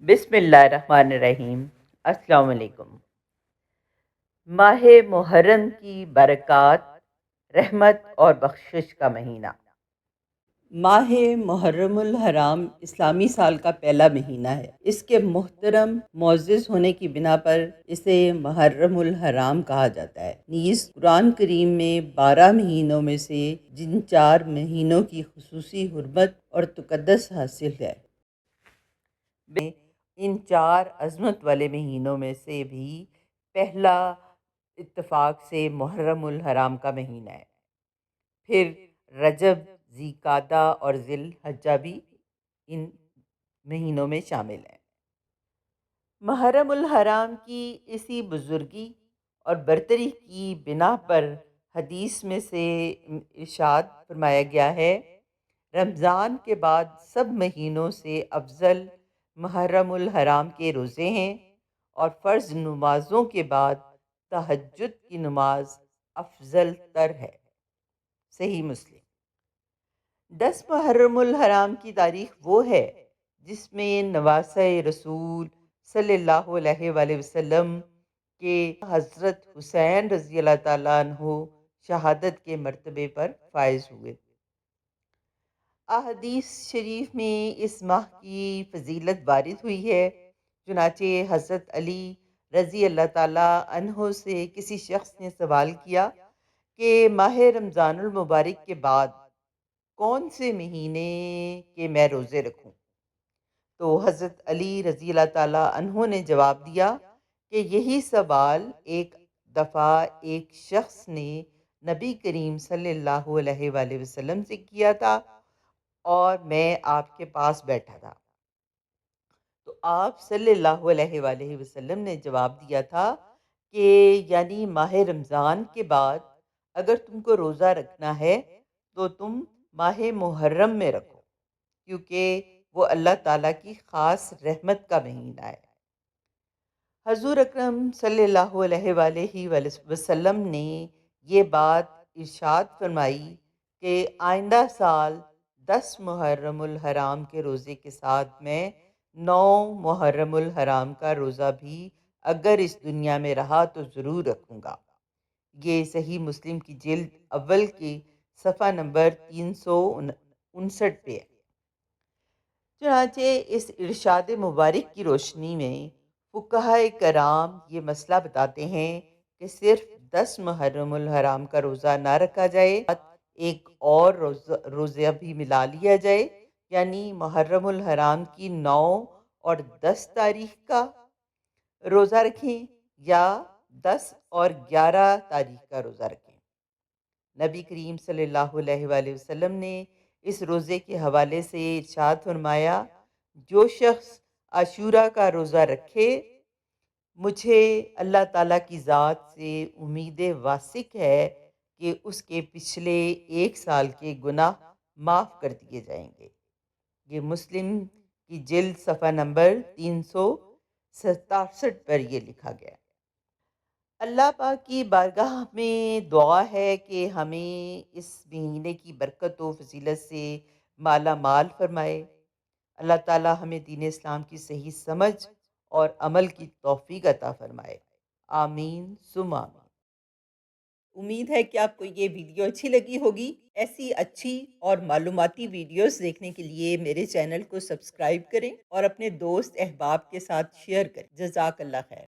بسم اللہ الرحمن الرحیم۔ السلام علیکم۔ ماہ محرم کی برکات، رحمت اور بخشش کا مہینہ۔ ماہ محرم الحرام اسلامی سال کا پہلا مہینہ ہے۔ اس کے محترم معزز ہونے کی بنا پر اسے محرم الحرام کہا جاتا ہے۔ نیز قرآن کریم میں 12 مہینوں میں سے جن 4 مہینوں کی خصوصی حرمت اور تقدس حاصل ہے، ان 4 عظمت والے مہینوں میں سے بھی پہلا اتفاق سے محرم الحرام کا مہینہ ہے۔ پھر رجب، ذی القعدہ اور ذی الحجہ بھی ان مہینوں میں شامل ہیں۔ محرم الحرام کی اسی بزرگی اور برتری کی بنا پر حدیث میں سے ارشاد فرمایا گیا ہے، رمضان کے بعد سب مہینوں سے افضل محرم الحرام کے روزے ہیں، اور فرض نمازوں کے بعد تہجد کی نماز افضل تر ہے۔ صحیح مسلم۔ 10 محرم الحرام کی تاریخ وہ ہے جس میں نواسۂ رسول صلی اللہ علیہ وآلہ وسلم کے حضرت حسین رضی اللہ تعالیٰ عنہ شہادت کے مرتبے پر فائز ہوئے۔ احادیث شریف میں اس ماہ کی فضیلت وارد ہوئی ہے۔ چنانچہ حضرت علی رضی اللہ تعالیٰ عنہ سے کسی شخص نے سوال کیا کہ ماہ رمضان المبارک کے بعد کون سے مہینے کے میں روزے رکھوں؟ تو حضرت علی رضی اللہ تعالیٰ عنہ نے جواب دیا کہ یہی سوال ایک دفعہ ایک شخص نے نبی کریم صلی اللہ علیہ وآلہ وسلم سے کیا تھا، اور میں آپ کے پاس بیٹھا تھا۔ تو آپ صلی اللہ علیہ وآلہ وسلم نے جواب دیا تھا کہ یعنی ماہ رمضان کے بعد اگر تم کو روزہ رکھنا ہے تو تم ماہ محرم میں رکھو، کیونکہ وہ اللہ تعالیٰ کی خاص رحمت کا مہینہ ہے۔ حضور اکرم صلی اللہ علیہ وآلہ وسلم نے یہ بات ارشاد فرمائی کہ آئندہ سال 10 محرم الحرام کے روزے کے ساتھ میں 9 محرم الحرام کا روزہ بھی اگر اس دنیا میں رہا تو ضرور رکھوں گا۔ یہ صحیح مسلم کی جلد اول کی صفحہ نمبر 359 پہ ہے۔ چنانچہ اس ارشاد مبارک کی روشنی میں فقہائے کرام یہ مسئلہ بتاتے ہیں کہ صرف 10 محرم الحرام کا روزہ نہ رکھا جائے، ایک اور روزہ بھی ملا لیا جائے، یعنی محرم الحرام کی 9 اور 10 تاریخ کا روزہ رکھیں یا 10 اور 11 تاریخ کا روزہ رکھیں۔ نبی کریم صلی اللہ علیہ وآلہ وسلم نے اس روزے کے حوالے سے ارشاد فرمایا، جو شخص عاشورہ کا روزہ رکھے، مجھے اللہ تعالیٰ کی ذات سے امید واثق ہے کہ اس کے پچھلے 1 سال کے گناہ معاف کر دیے جائیں گے۔ یہ مسلم کی جلد صفحہ نمبر 367 پر یہ لکھا گیا۔ اللہ پاک کی بارگاہ میں دعا ہے کہ ہمیں اس مہینے کی برکت و فضیلت سے مالا مال فرمائے۔ اللہ تعالیٰ ہمیں دین اسلام کی صحیح سمجھ اور عمل کی توفیق عطا فرمائے۔ آمین ثم آمین۔ امید ہے کہ آپ کو یہ ویڈیو اچھی لگی ہوگی۔ ایسی اچھی اور معلوماتی ویڈیوز دیکھنے کے لیے میرے چینل کو سبسکرائب کریں اور اپنے دوست احباب کے ساتھ شیئر کریں۔ جزاک اللہ خیر۔